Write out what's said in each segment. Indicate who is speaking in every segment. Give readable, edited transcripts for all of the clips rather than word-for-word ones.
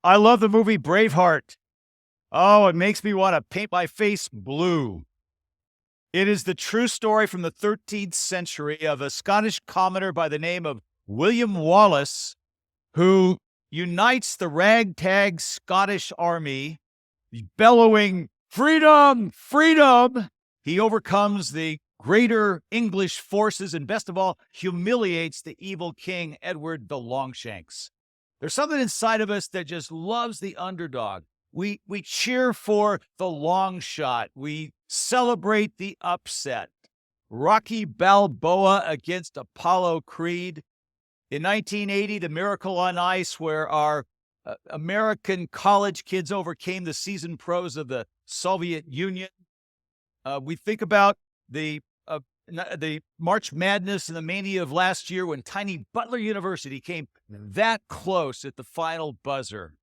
Speaker 1: I love the movie Braveheart. Oh, it makes me want to paint my face blue. It is the true story from the 13th century of a Scottish commoner by the name of William Wallace, who unites the ragtag Scottish army, bellowing, "Freedom! Freedom!" He overcomes the greater English forces and, best of all, humiliates the evil King Edward the Longshanks. There's something inside of us that just loves the underdog. We cheer for the long shot. We celebrate the upset. Rocky Balboa against Apollo Creed. In 1980, the Miracle on Ice, where our American college kids overcame the seasoned pros of the Soviet Union. We think about the March Madness and the mania of last year when tiny Butler University came that close at the final buzzer.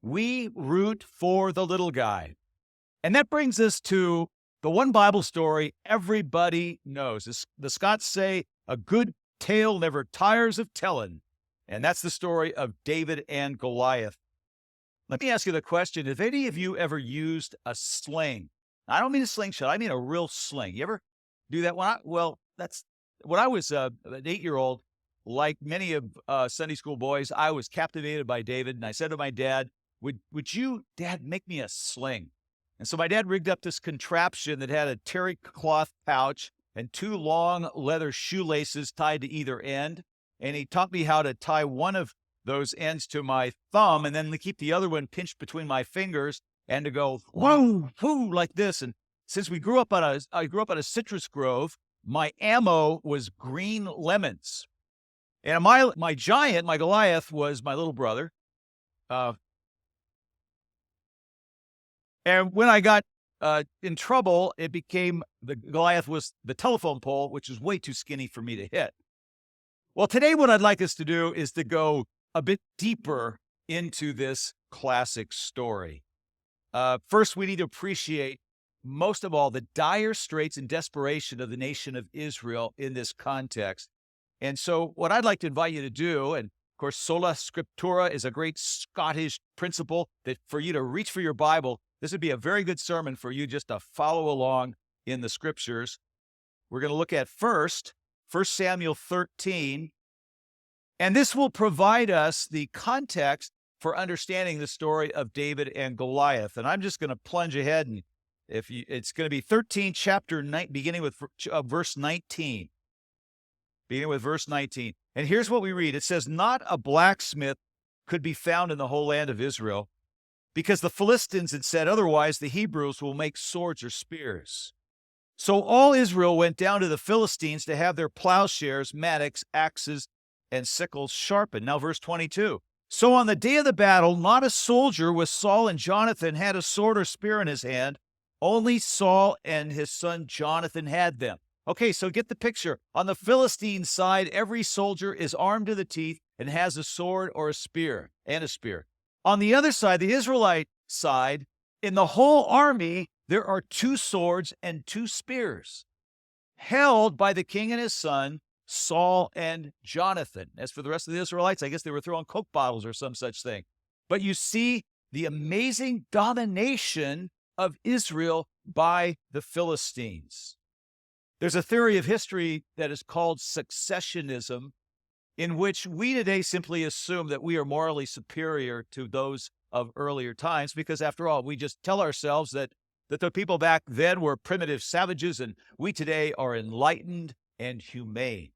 Speaker 1: We root for the little guy. And that brings us to the one Bible story everybody knows. The Scots say, a good tale never tires of telling. And that's the story of David and Goliath. Let me ask you the question, have any of you ever used a sling? I don't mean a slingshot, I mean a real sling. You ever do that? When I was an 8-year-old, like many of Sunday school boys, I was captivated by David, and I said to my dad, would you, Dad, make me a sling? And so my dad rigged up this contraption that had a terry cloth pouch and 2 long leather shoelaces tied to either end. And he taught me how to tie one of those ends to my thumb and then to keep the other one pinched between my fingers and to go, whoa, whoo, like this. And since I grew up on a citrus grove, my ammo was green lemons. And my giant, my Goliath, was my little brother. And when I got in trouble, it became the Goliath was the telephone pole, which is way too skinny for me to hit. Well, today what I'd like us to do is to go a bit deeper into this classic story. First, we need to appreciate, most of all, the dire straits and desperation of the nation of Israel in this context. And so what I'd like to invite you to do, and of course, sola scriptura is a great Scottish principle that for you to reach for your Bible, this would be a very good sermon for you just to follow along in the scriptures. We're going to look at first 1 Samuel 13, and this will provide us the context for understanding the story of David and Goliath. And I'm just going to plunge ahead, and it's going to be 13, chapter 9, beginning with verse 19. Beginning with verse 19. And here's what we read. It says, "Not a blacksmith could be found in the whole land of Israel, because the Philistines had said, otherwise the Hebrews will make swords or spears. So all Israel went down to the Philistines to have their plowshares, mattocks, axes, and sickles sharpened." Now verse 22. "So on the day of the battle, not a soldier with Saul and Jonathan had a sword or spear in his hand. Only Saul and his son Jonathan had them." Okay, so get the picture. On the Philistine side, every soldier is armed to the teeth and has a sword or a spear. On the other side, the Israelite side, in the whole army, there are 2 swords and 2 spears, held by the king and his son, Saul and Jonathan. As for the rest of the Israelites, I guess they were throwing Coke bottles or some such thing. But you see the amazing domination of Israel by the Philistines. There's a theory of history that is called successionism, in which we today simply assume that we are morally superior to those of earlier times, because after all, we just tell ourselves that the people back then were primitive savages and we today are enlightened and humane.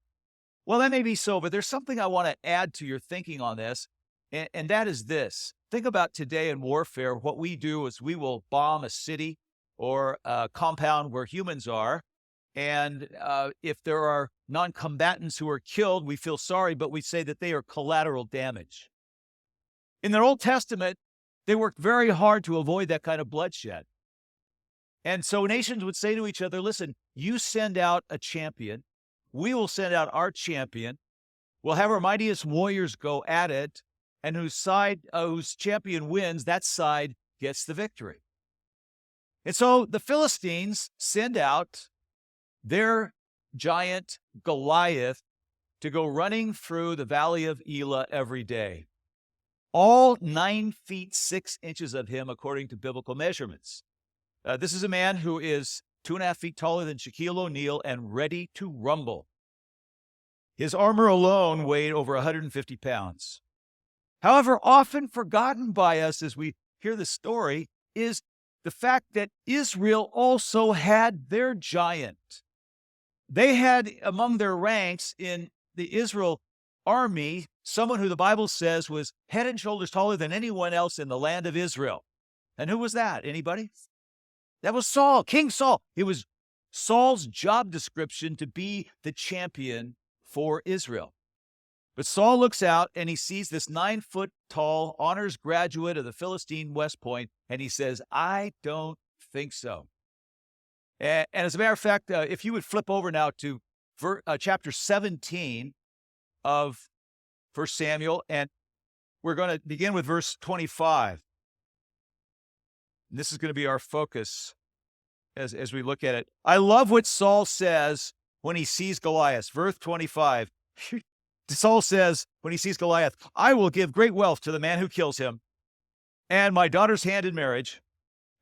Speaker 1: Well, that may be so, but there's something I want to add to your thinking on this, and that is this. Think about today in warfare. What we do is we will bomb a city or a compound where humans are, and if there are non-combatants who are killed, we feel sorry, but we say that they are collateral damage. In the Old Testament, they worked very hard to avoid that kind of bloodshed. And so nations would say to each other, listen, you send out a champion, we will send out our champion, we'll have our mightiest warriors go at it, and whose champion wins, that side gets the victory. And so the Philistines send out their giant Goliath to go running through the valley of Elah every day. all 9 feet 6 inches of him according to biblical measurements. This is a man who is 2.5 feet taller than Shaquille O'Neal and ready to rumble. His armor alone weighed over 150 pounds. However, often forgotten by us as we hear the story is the fact that Israel also had their giant. They had among their ranks in the Israel army someone who the Bible says was head and shoulders taller than anyone else in the land of Israel. And who was that? Anybody? That was Saul, King Saul. It was Saul's job description to be the champion for Israel. But Saul looks out and he sees this 9-foot-tall honors graduate of the Philistine West Point, and he says, I don't think so. And as a matter of fact, if you would flip over now to chapter 17 of 1 Samuel, and we're going to begin with verse 25. And this is going to be our focus as we look at it. I love what Saul says when he sees Goliath. Verse 25. Saul says, when he sees Goliath, I will give great wealth to the man who kills him, and my daughter's hand in marriage.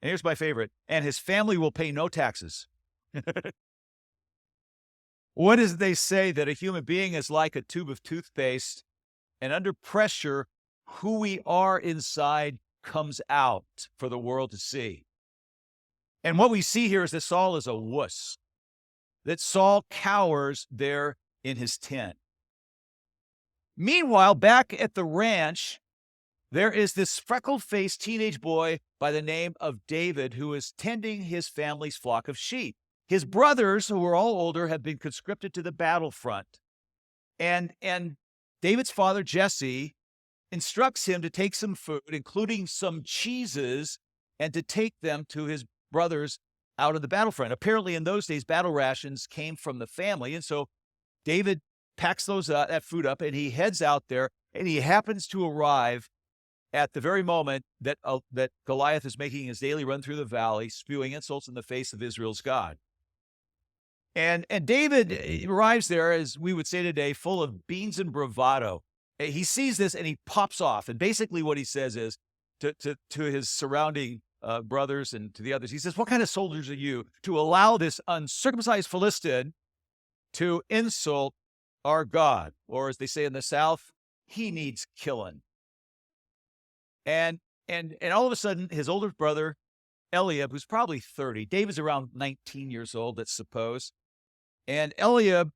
Speaker 1: And here's my favorite, and his family will pay no taxes. What is they say that a human being is like a tube of toothpaste, and under pressure, who we are inside comes out for the world to see. And what we see here is that Saul is a wuss, that Saul cowers there in his tent. Meanwhile, back at the ranch, there is this freckled-faced teenage boy by the name of David who is tending his family's flock of sheep. His brothers, who are all older, have been conscripted to the battlefront. And David's father, Jesse, instructs him to take some food, including some cheeses, and to take them to his brothers out of the battlefront. Apparently, in those days, battle rations came from the family, and so David packs that food up, and he heads out there, and he happens to arrive at the very moment that Goliath is making his daily run through the valley, spewing insults in the face of Israel's God. And David arrives there, as we would say today, full of beans and bravado. He sees this, and he pops off. And basically what he says is to his surrounding brothers and to the others, he says, what kind of soldiers are you to allow this uncircumcised Philistine to insult our God? Or as they say in the South, he needs killing. And all of a sudden, his older brother, Eliab, who's probably 30, David's around 19 years old, let's suppose. And Eliab,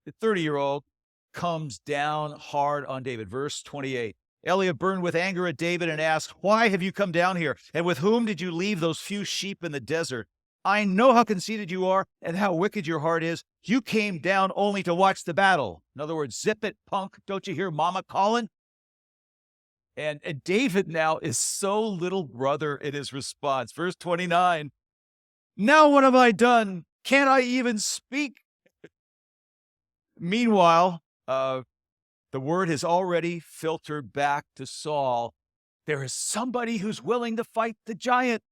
Speaker 1: the 30-year-old, comes down hard on David. Verse 28. Eliab burned with anger at David and asked, why have you come down here? And with whom did you leave those few sheep in the desert? I know how conceited you are and how wicked your heart is. You came down only to watch the battle. In other words, zip it, punk. Don't you hear mama calling? And David now is so little brother in his response. Verse 29. Now what have I done? Can't I even speak? Meanwhile, the word has already filtered back to Saul. There is somebody who's willing to fight the giant.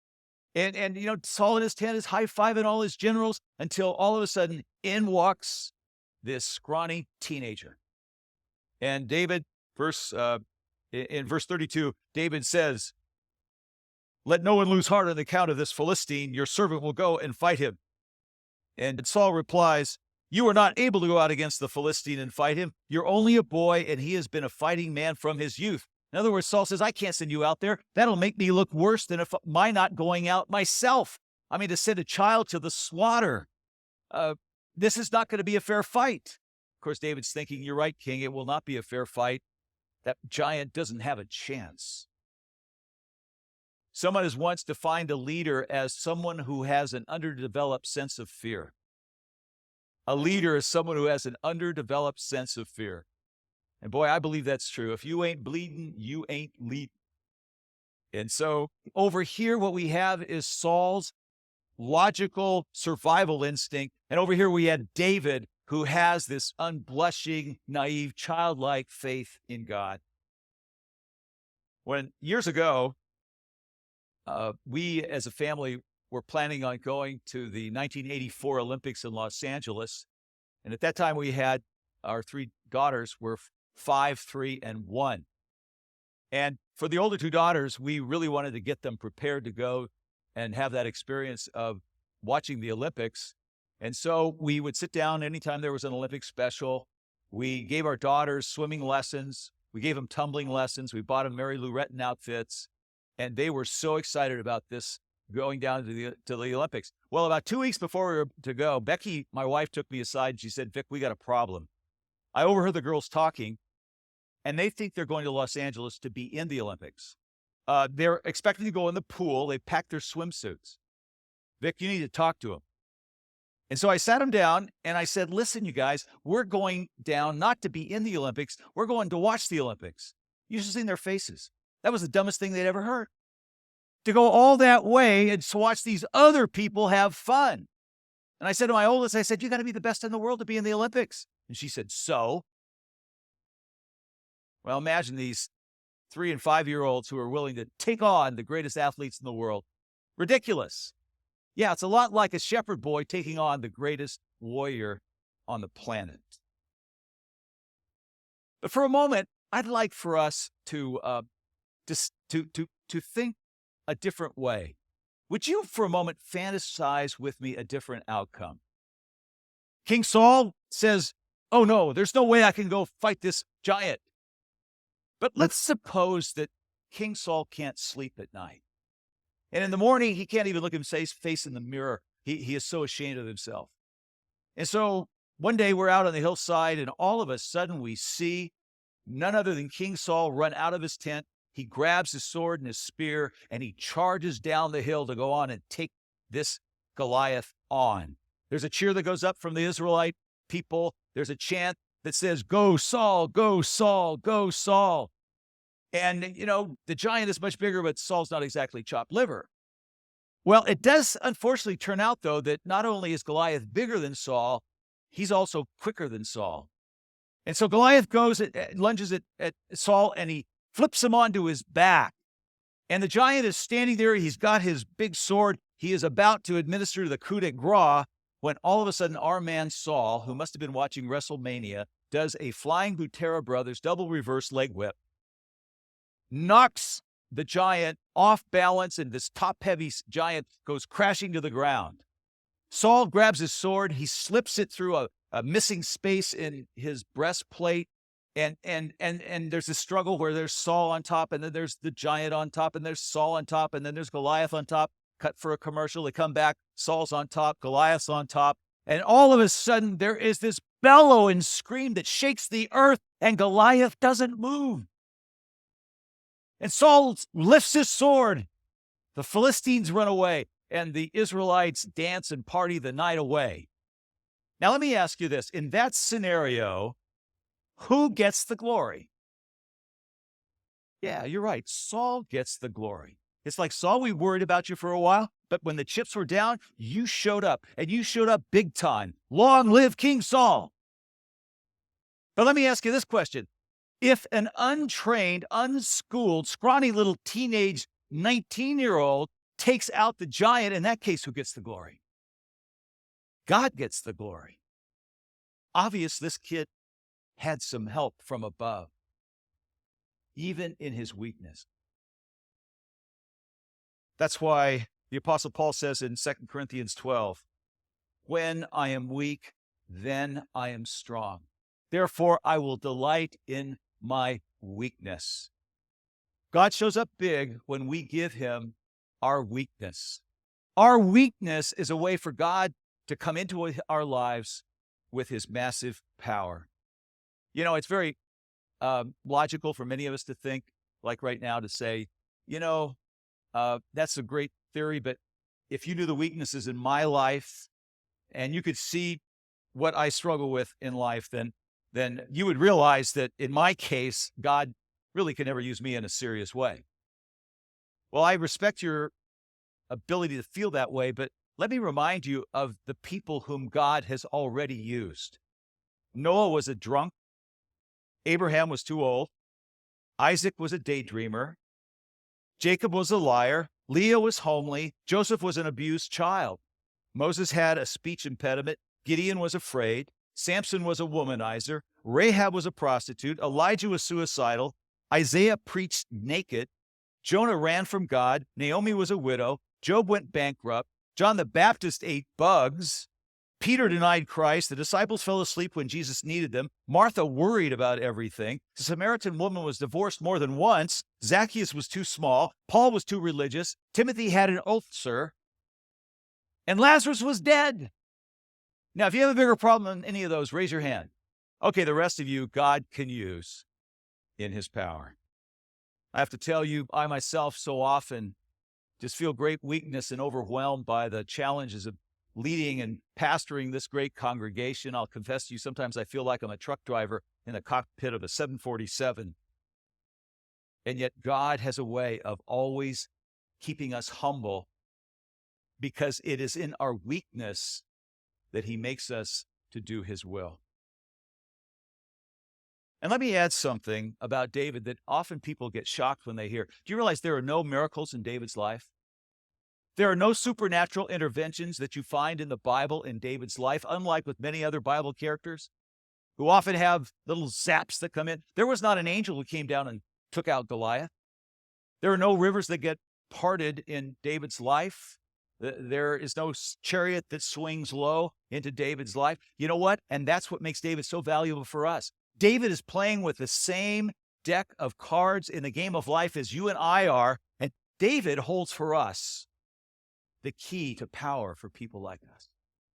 Speaker 1: And Saul in his tent is high-fiving all his generals until all of a sudden in walks this scrawny teenager. And David, in verse 32, David says, let no one lose heart on account of this Philistine. Your servant will go and fight him. And Saul replies, you are not able to go out against the Philistine and fight him. You're only a boy, and he has been a fighting man from his youth. In other words, Saul says, I can't send you out there. That'll make me look worse than if my not going out myself. I mean, to send a child to the slaughter. This is not going to be a fair fight. Of course, David's thinking, you're right, King. It will not be a fair fight. That giant doesn't have a chance. Someone has once defined a leader as someone who has an underdeveloped sense of fear. A leader is someone who has an underdeveloped sense of fear. And boy, I believe that's true. If you ain't bleeding, you ain't leading. And so over here, what we have is Saul's logical survival instinct. And over here, we had David, who has this unblushing, naive, childlike faith in God. When years ago, we as a family were planning on going to the 1984 Olympics in Los Angeles. And at that time, we had our 3 daughters were 5, 3, and 1. And for the older two daughters, we really wanted to get them prepared to go and have that experience of watching the Olympics. And so we would sit down anytime there was an Olympic special. We gave our daughters swimming lessons. We gave them tumbling lessons. We bought them Mary Lou Retton outfits. And they were so excited about this going down to the Olympics. Well, about 2 weeks before we were to go, Becky, my wife, took me aside and she said, Vic, we got a problem. I overheard the girls talking, and they think they're going to Los Angeles to be in the Olympics. They're expecting to go in the pool. They packed their swimsuits. Vic, you need to talk to them. And so I sat them down and I said, listen, you guys, we're going down not to be in the Olympics. We're going to watch the Olympics. You should have seen their faces. That was the dumbest thing they'd ever heard. To go all that way and to watch these other people have fun. And I said to my oldest, I said, you got to be the best in the world to be in the Olympics. And she said, so? Well, imagine these 3 and 5-year-olds who are willing to take on the greatest athletes in the world. Ridiculous. Yeah, it's a lot like a shepherd boy taking on the greatest warrior on the planet. But for a moment, I'd like for us to think a different way. Would you, for a moment, fantasize with me a different outcome? King Saul says, oh no, there's no way I can go fight this giant. But let's suppose that King Saul can't sleep at night. And in the morning, he can't even look his face in the mirror. He is so ashamed of himself. And so one day we're out on the hillside, and all of a sudden we see none other than King Saul run out of his tent. He grabs his sword and his spear, and he charges down the hill to go on and take this Goliath on. There's a cheer that goes up from the Israelite people. There's a chant that says, go Saul, go Saul, go Saul. And, you know, the giant is much bigger, but Saul's not exactly chopped liver. Well, it does unfortunately turn out, though, that not only is Goliath bigger than Saul, he's also quicker than Saul. And so Goliath lunges at Saul, and he flips him onto his back. And the giant is standing there. He's got his big sword. He is about to administer the coup de grace when all of a sudden our man Saul, who must have been watching WrestleMania, does a flying Butera Brothers double reverse leg whip, knocks the giant off balance, and this top-heavy giant goes crashing to the ground. Saul grabs his sword. He slips it through a missing space in his breastplate. And there's a struggle where there's Saul on top, and then there's the giant on top, and there's Saul on top, and then there's Goliath on top. Cut for a commercial. They come back. Saul's on top. Goliath's on top. And all of a sudden, there is this bellow and scream that shakes the earth, and Goliath doesn't move. And Saul lifts his sword. The Philistines run away, and the Israelites dance and party the night away. Now, let me ask you this. In that scenario, who gets the glory? Yeah, you're right. Saul gets the glory. It's like, Saul, we worried about you for a while, but when the chips were down, you showed up, and you showed up big time. Long live King Saul. But let me ask you this question. If an untrained, unschooled, scrawny little teenage 19-year-old takes out the giant, in that case, who gets the glory? God gets the glory. Obvious, this kid had some help from above, even in his weakness. That's why the Apostle Paul says in 2 Corinthians 12, when I am weak, then I am strong. Therefore, I will delight in my weakness. God shows up big when we give him our weakness. Our weakness is a way for God to come into our lives with his massive power. You know, it's very logical for many of us to think, like right now, to say, that's a great theory, but if you knew the weaknesses in my life and you could see what I struggle with in life, then you would realize that in my case, God really can never use me in a serious way. Well, I respect your ability to feel that way, but let me remind you of the people whom God has already used. Noah was a drunk. Abraham was too old. Isaac was a daydreamer. Jacob was a liar. Leah was homely. Joseph was an abused child. Moses had a speech impediment. Gideon was afraid. Samson was a womanizer. Rahab was a prostitute. Elijah was suicidal. Isaiah preached naked. Jonah ran from God. Naomi was a widow. Job went bankrupt. John the Baptist ate bugs. Peter denied Christ. The disciples fell asleep when Jesus needed them. Martha worried about everything. The Samaritan woman was divorced more than once. Zacchaeus was too small. Paul was too religious. Timothy had an ulcer. And Lazarus was dead. Now, if you have a bigger problem than any of those, raise your hand. Okay, the rest of you, God can use in his power. I have to tell you, I myself so often just feel great weakness and overwhelmed by the challenges of leading and pastoring this great congregation. I'll confess to you, sometimes I feel like I'm a truck driver in the cockpit of a 747. And yet God has a way of always keeping us humble, because it is in our weakness that he makes us to do his will. And let me add something about David that often people get shocked when they hear. Do you realize there are no miracles in David's life? There are no supernatural interventions that you find in the Bible in David's life, unlike with many other Bible characters who often have little zaps that come in. There was not an angel who came down and took out Goliath. There are no rivers that get parted in David's life. There is no chariot that swings low into David's life. You know what? And that's what makes David so valuable for us. David is playing with the same deck of cards in the game of life as you and I are, and David holds for us the key to power for people like us.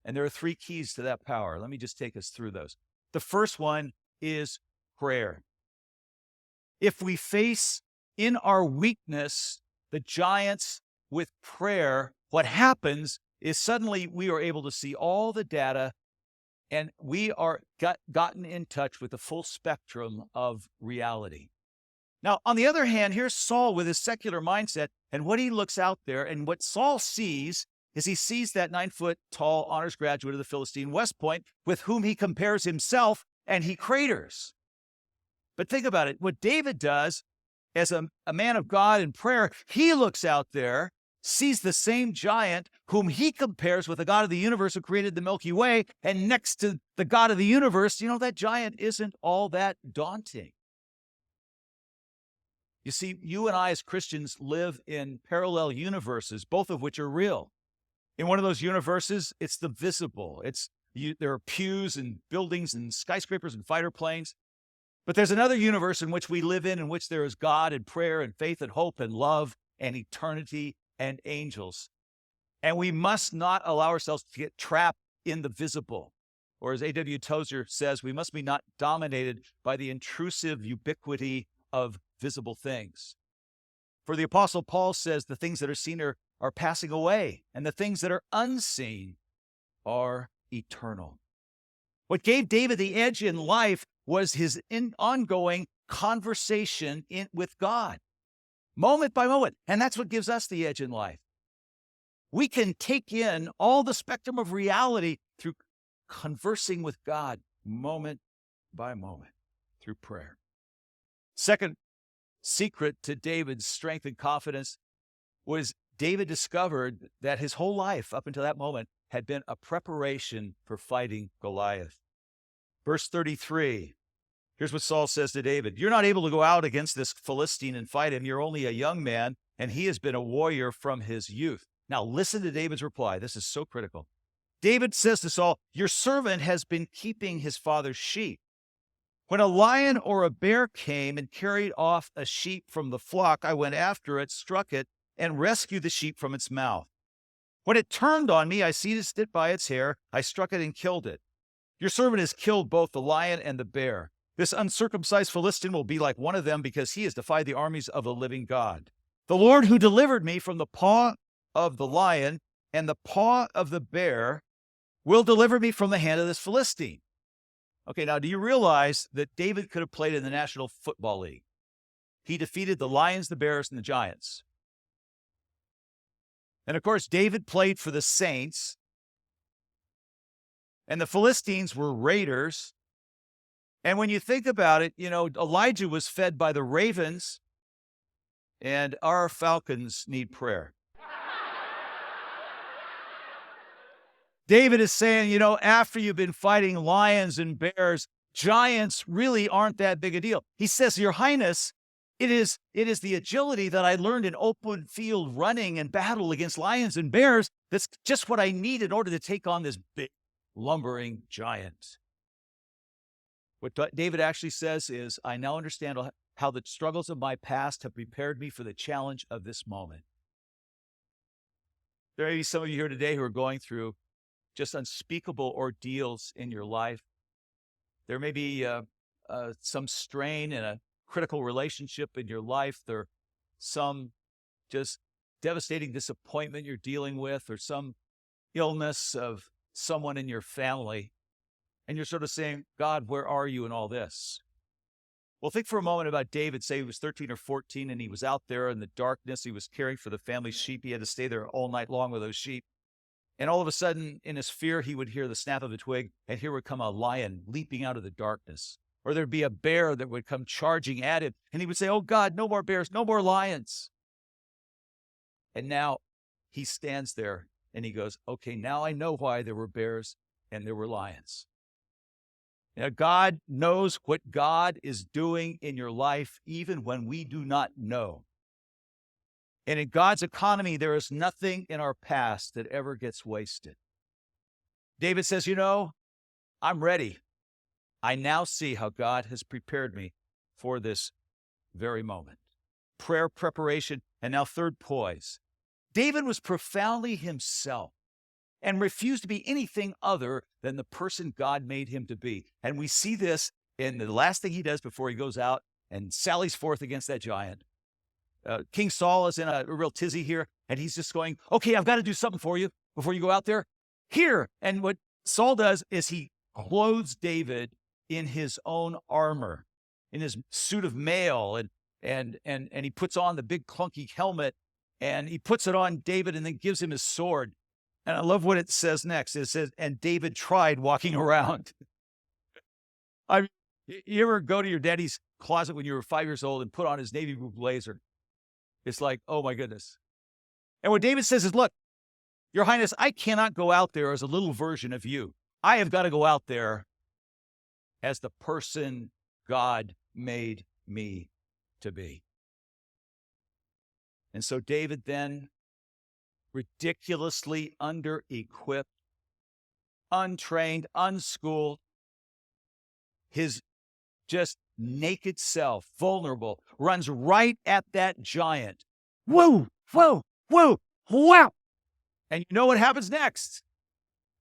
Speaker 1: And there are 3 keys to that power. Let me just take us through those. The first one is prayer. If we face in our weakness the giants with prayer, what happens is suddenly we are able to see all the data, and we are gotten in touch with the full spectrum of reality. Now, on the other hand, here's Saul with his secular mindset, and what he looks out there, and what Saul sees is he sees that 9-foot-tall honors graduate of the Philistine West Point with whom he compares himself, and he craters. But think about it. What David does as a man of God in prayer, he looks out there, sees the same giant whom he compares with the God of the universe who created the Milky Way, and next to the God of the universe, that giant isn't all that daunting. You see, you and I as Christians live in parallel universes, both of which are real. In one of those universes, it's the visible. There are pews and buildings and skyscrapers and fighter planes. But there's another universe in which we live in which there is God and prayer and faith and hope and love and eternity and angels. And we must not allow ourselves to get trapped in the visible. Or as A.W. Tozer says, we must be not dominated by the intrusive ubiquity of visible things. For the Apostle Paul says the things that are seen are passing away, and the things that are unseen are eternal. What gave David the edge in life was his ongoing conversation with God, moment by moment. And that's what gives us the edge in life. We can take in all the spectrum of reality through conversing with God moment by moment through prayer. Second secret to David's strength and confidence was David discovered that his whole life up until that moment had been a preparation for fighting Goliath. Verse 33, here's what Saul says to David. You're not able to go out against this Philistine and fight him. You're only a young man, and he has been a warrior from his youth. Now listen to David's reply. This is so critical. David says to Saul, your servant has been keeping his father's sheep. When a lion or a bear came and carried off a sheep from the flock, I went after it, struck it, and rescued the sheep from its mouth. When it turned on me, I seized it by its hair, I struck it and killed it. Your servant has killed both the lion and the bear. This uncircumcised Philistine will be like one of them because he has defied the armies of the living God. The Lord who delivered me from the paw of the lion and the paw of the bear will deliver me from the hand of this Philistine. Okay, now do you realize that David could have played in the National Football League? He defeated the lions, the bears, and the giants. And of course, David played for the Saints. And the Philistines were raiders. And when you think about it, Elijah was fed by the ravens, and our falcons need prayer. David is saying, after you've been fighting lions and bears, giants really aren't that big a deal. He says, Your Highness, It is the agility that I learned in open field running and battle against lions and bears that's just what I need in order to take on this big, lumbering giant. What David actually says is, I now understand how the struggles of my past have prepared me for the challenge of this moment. There may be some of you here today who are going through just unspeakable ordeals in your life. There may be some strain in a critical relationship in your life. There some just devastating disappointment you're dealing with, or some illness of someone in your family. And you're sort of saying, God, where are you in all this? Well, think for a moment about David. Say he was 13 or 14 and he was out there in the darkness. He was caring for the family's sheep. He had to stay there all night long with those sheep. And all of a sudden, in his fear, he would hear the snap of a twig, and here would come a lion leaping out of the darkness. Or there'd be a bear that would come charging at him, and he would say, oh God, no more bears, no more lions. And now he stands there and he goes, okay, now I know why there were bears and there were lions. Now, God knows what God is doing in your life, even when we do not know. And in God's economy, there is nothing in our past that ever gets wasted. David says, I'm ready. I now see how God has prepared me for this very moment. Prayer, preparation, and now third, poise. David was profoundly himself and refused to be anything other than the person God made him to be. And we see this in the last thing he does before he goes out and sallies forth against that giant. King Saul is in a real tizzy here, and he's just going, okay, I've got to do something for you before you go out there. Here. And what Saul does is he clothes David in his own armor, in his suit of mail, and he puts on the big clunky helmet, and he puts it on David and then gives him his sword. And I love what it says next. It says, and David tried walking around. You ever go to your daddy's closet when you were 5 years old and put on his navy blue blazer? It's like, oh my goodness. And what David says is, look, Your Highness, I cannot go out there as a little version of you. I have got to go out there as the person God made me to be. And so David then, ridiculously under-equipped, untrained, unschooled, his just naked self, vulnerable, runs right at that giant. Whoa, whoa, whoa, wow. And you know what happens next?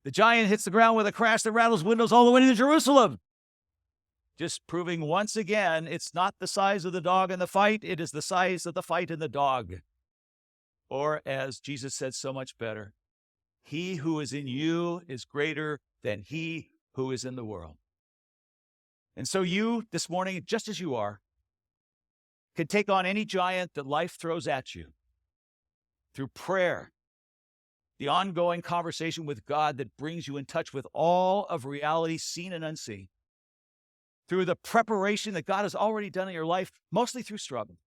Speaker 1: The giant hits the ground with a crash that rattles windows all the way to Jerusalem. Just proving once again, it's not the size of the dog in the fight, it is the size of the fight in the dog. Or as Jesus said so much better, he who is in you is greater than he who is in the world. And so you, this morning, just as you are, can take on any giant that life throws at you through prayer, the ongoing conversation with God that brings you in touch with all of reality, seen and unseen, through the preparation that God has already done in your life, mostly through struggle,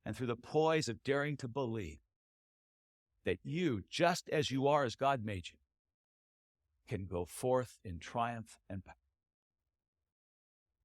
Speaker 1: and through the poise of daring to believe that you, just as you are, as God made you, can go forth in triumph and power.